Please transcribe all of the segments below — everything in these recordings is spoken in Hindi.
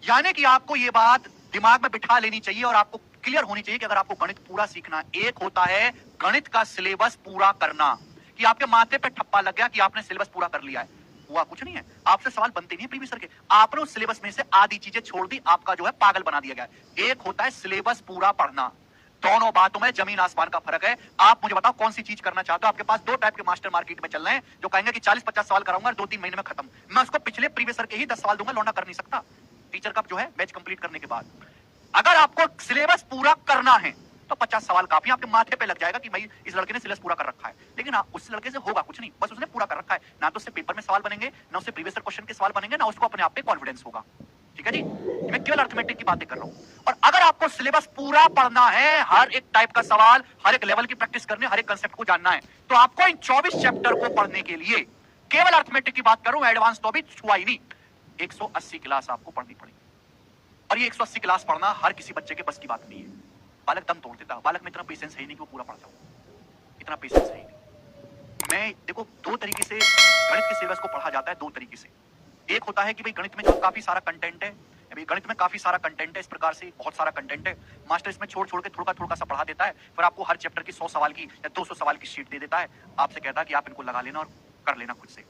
यानी कि आपको ये बात दिमाग में बिठा लेनी चाहिए और आपको क्लियर होनी चाहिए कि अगर आपको गणित पूरा सीखना है, एक होता है गणित का सिलेबस पूरा करना, कि आपके माथे पे ठप्पा लग गया कि आपने सिलेबस पूरा कर लिया है, हुआ कुछ नहीं है। आपसे सवाल बनते नहीं है प्रीवियस ईयर के, आपने उस सिलेबस में से आधी चीजें छोड़ दी, आपका जो है पागल बना दिया गया है। एक होता है सिलेबस पूरा पढ़ना, दोनों बातों में जमीन आसमान का फर्क है। आप मुझे बताओ कौन सी चीज करना चाहते हो। आपके पास दो टाइप के मास्टर मार्केट में चल रहे हैं जो कहेंगे कि 40-50 सवाल कराऊंगा और 2-3 महीने में खत्म। मैं उसको पिछले प्रीवियस ईयर के ही 10 सवाल दूंगा, लौंडा कर नहीं सकता टीचर का जो है बैच कंप्लीट करने के बाद। अगर आपको सिलेबस पूरा करना है तो 50 सवाल काफी, आपके माथे पे लग जाएगा कि भाई इस लड़के ने सिलेबस पूरा कर रखा है, लेकिन उस लड़के से होगा कुछ नहीं, बस उसने पूरा कर रखा है। ना तो उससे पेपर में सवाल बनेंगे, ना उससे प्रीवियस ईयर क्वेश्चन के सवाल बनेंगे, ना उसको अपने आप पे कॉन्फिडेंस होगा। ठीक है जी, मैं केवल अर्थमेटिक की बातें कर रहा हूं। और अगर आपको सिलेबस पूरा पढ़ना है, हर एक टाइप का सवाल, हर एक लेवल की प्रैक्टिस करनी, हर एक कंसेप्ट को जानना है, तो आपको इन 24 चैप्टर को पढ़ने के लिए, केवल अर्थमेटिक की बात करूं, एडवांस तो भी छुआ ही नहीं, 180 क्लास आपको पढ़नी पड़ेगी। और ये 180 क्लास पढ़ना हर किसी बच्चे के बस की बात नहीं है। बालक दम तोड़ देता है, बालक में इतना पेशेंस है ही नहीं कि वो पूरा पढ़ता हो, इतना पेशेंस है ही नहीं। मैं देखो, दो तरीके से गणित के सिलेबस को पढ़ा जाता है, दो तरीके से। एक होता है कि भाई गणित में जो काफी सारा कंटेंट है, अभी गणित में काफी सारा कंटेंट है, इस प्रकार से बहुत सारा कंटेंट है, मास्टर इसमें छोड़ छोड़ के थोड़ा थोड़ा सा पढ़ा देता है, फिर आपको हर चैप्टर की 100 सवाल की या 200 सवाल की शीट दे देता है, आपसे कहता है कि आप इनको लगा लेना और कर लेना खुद से।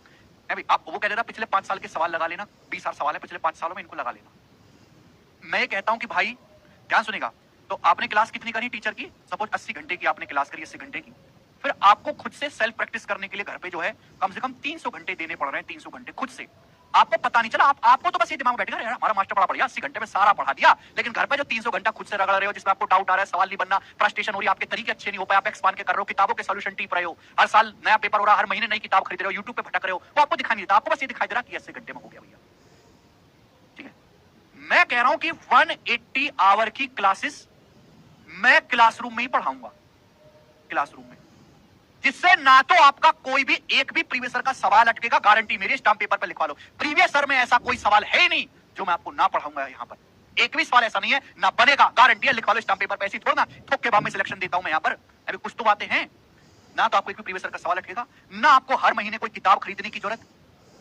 अभी आप वो कह देता पिछले 5 साल के सवाल लगा लेना, 20 सवाल है पिछले 5 सालों में, इनको लगा लेना। मैं कहता हूं कि भाई ध्यान सुनेगा, तो आपने क्लास कितनी करी टीचर की, सपोज 80 घंटे की आपने क्लास करी, 80 घंटे की, फिर आपको खुद से सेल्फ प्रैक्टिस करने के लिए घर पे जो है कम से कम 300 घंटे देने पड़ रहे हैं, 300 घंटे खुद से। आपको पता नहीं चला, आपको तो बस ये दिमाग में बैठेगा यार हमारा मास्टर बड़ा बढ़िया, 80 घंटे में सारा पढ़ा दिया, लेकिन घर पे जो 300 घंटा खुद से रगड़ रहे हो, जिसमें आपको डाउट आ रहा है, सवाल नहीं बनना, फ्रस्ट्रेशन हो रही है, आपके तरीके अच्छे नहीं हो पाए, आप एक्सपांड के कर रहे हो, किताबों के सॉल्यूशन टीप रहे हो, हर साल नया पेपर हो रहा है, हर महीने नई किताब खरीद रहे हो, यूट्यूब पे भटक रहे हो, वो आपको दिखाई नहीं देता, आपको बस ये दिखाई दे रहा कि 80 घंटे में हो गया भैया। ठीक है, मैं कह रहा हूं कि 180 आवर की क्लासेस मैं क्लासरूम में ही पढ़ाऊंगा, क्लासरूम में, जिससे ना तो आपका कोई भी एक भी प्रीवियस ईयर का सवाल अटकेगा, गारंटी मेरी, स्टाम्प पेपर पे लिखवा लो, प्रीवियस ईयर में ऐसा कोई सवाल है ही नहीं जो मैं आपको ना पढ़ाऊंगा। यहां पर एक भी सवाल ऐसा नहीं है, ना बनेगा, गारंटी है, लिखवा लो स्टाम्प पेपर पे, ऐसी थोड़ा ना ठोक के बाद में सिलेक्शन देता हूं मैं यहां पर। अभी कुछ तो बातें हैं ना, तो आपको एक भी प्रीवियस ईयर का सवाल अटकेगा, ना आपको हर महीने कोई किताब खरीदने की जरूरत,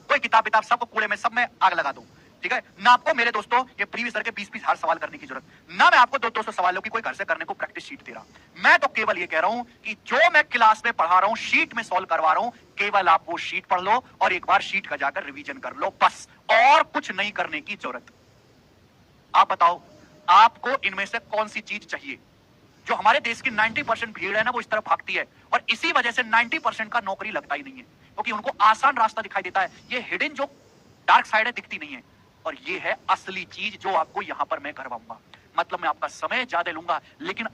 कोई किताब सबको कूड़े में, सब में आग लगा दो। ठीक है ना, आपको मेरे दोस्तों ये प्रीवियस ईयर के 20-20 हर सवाल करने की जरूरत, ना मैं आपको 200 सवालों की कोई घर से करने को प्रैक्टिस शीट दे रहा। मैं तो केवल ये कह रहा हूं कि जो मैं क्लास में पढ़ा रहा हूं, शीट में सॉल्व करवा रहा हूं, केवल आप वो शीट पढ़ लो और एक बार शीट का जाकर रिवीजन कर लो, बस, और कुछ नहीं करने की जरूरत। आप बताओ आपको इनमें से कौन सी चीज चाहिए। जो हमारे देश की 90% भीड़ है ना, वो इस तरफ भागती है, और इसी वजह से 90% का नौकरी लगता ही नहीं है, क्योंकि उनको आसान रास्ता दिखाई देता है। ये हिडन जो डार्क साइड है दिखती नहीं है, और ये है असली चीज जो आपको यहां पर मैं करवाऊंगा। मतलब मैं आपका समय ज्यादा लूंगा, लेकिन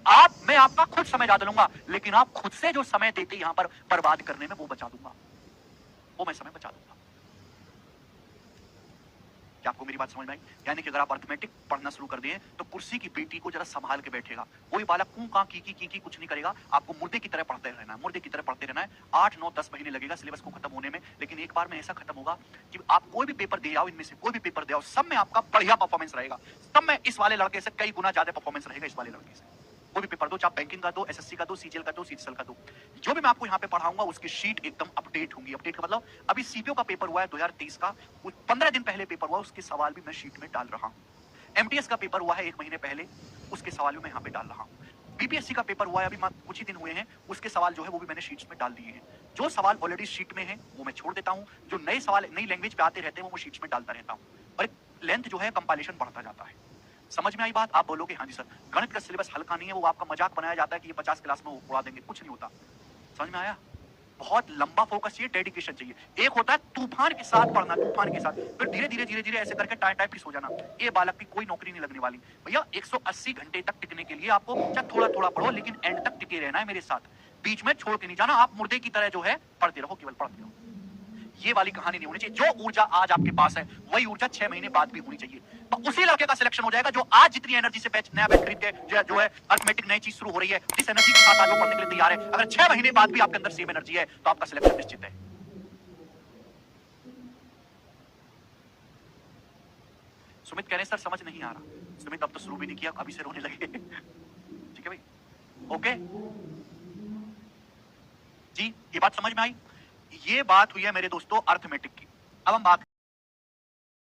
मैं आपका खुद समय ज्यादा लूंगा, लेकिन आप खुद से जो समय देते यहां पर बर्बाद करने में, वो बचा दूंगा, वो मैं समय बचा दूंगा। क्या आपको मेरी बात समझ में आई? यानी कि अगर आप अर्थमेटिक पढ़ना शुरू कर दिए तो कुर्सी की बेटी को जरा संभाल के बैठेगा, कोई बालक कूं कां की कुछ नहीं करेगा, आपको मुर्दे की तरह पढ़ते रहना है, मुर्दे की तरह पढ़ते रहना है। 8-9-10 महीने लगेगा सिलेबस को खत्म होने में, लेकिन एक बार में ऐसा खत्म होगा कि आप कोई भी पेपर दे आओ, इनमें से कोई भी पेपर दे आओ, सब में आपका बढ़िया परफॉर्मेंस रहेगा, सब में इस वाले लड़के से कई गुना ज्यादा परफॉर्मेंस रहेगा इस वाले लड़के से। कोई भी पेपर दो, चाहे बैंकिंग का दो, एसएससी का दो, सीजीएल का दो, सीजीएल का दो, जो भी मैं आपको यहाँ पे पढ़ाऊंगा उसकी शीट एकदम अपडेट होंगी। अपडेट का मतलब अभी सीपीओ का पेपर हुआ है 2023 का, 15 दिन पहले पेपर हुआ, उसके सवाल भी मैं शीट में डाल रहा हूँ। एमटीएस का पेपर हुआ है 1 महीने पहले, उसके सवाल भी मैं यहाँ पे डाल रहा हूँ। बीपीएससी का पेपर हुआ है अभी कुछ ही दिन हुए हैं, उसके सवाल जो है वो भी मैंने शीट्स में डाल दिए हैं। जो सवाल ऑलरेडी शीट में है वो मैं छोड़ देता हूँ, जो नए सवाल नई लैंग्वेज पे आते रहते हैं वो मैं शीट्स में डालता रहता हूँ, और लेंथ जो है कंपाइलेशन बढ़ता जाता है। समझ में आई बात? आप बोलोगे हाँ जी सर, गणित का सिलेबस हल्का नहीं है, वो आपका मजाक बनाया जाता है कि ये 50 क्लास में उड़ा देंगे, कुछ नहीं होता। समझ में आया? बहुत लंबा फोकस चाहिए, डेडिकेशन चाहिए। एक होता है तूफान के साथ पढ़ना, तूफान के साथ, फिर धीरे धीरे धीरे धीरे ऐसे करके टाइम टाइप हो जाना। ये बालक की कोई नौकरी नहीं लगने वाली भैया। 180 घंटे तक टिकने के लिए आपको चाहे थोड़ा थोड़ा पढ़ो, लेकिन एंड तक टिके रहना है मेरे साथ, बीच में छोड़ के नहीं जाना। आप मुर्दे की तरह जो है पढ़ते रहो, केवल पढ़ते रहो। ये वाली कहानी नहीं होनी चाहिए। जो ऊर्जा आज आपके पास है वही ऊर्जा 6 महीने बाद भी होनी चाहिए, तो उसी लड़के का सिलेक्शन हो जाएगा जो आज जितनी एनर्जी से नया बैच खरीद के जो है अर्थमेटिक नई चीज शुरू हो रही है, जिस एनर्जी के साथ आज वो पढ़ने के लिए तैयार है, अगर 6 महीने बाद भी आपके अंदर सेम एनर्जी है तो आपका सिलेक्शन निश्चित है। सुमित कह रहे सर समझ नहीं आ रहा। सुमित अब तो शुरू भी नहीं किया, अभी से रोने लगे। ठीक है भाई, ओके जी, ये बात समझ में आई? ये बात हुई है मेरे दोस्तों अर्थमेटिक की। अब हम बात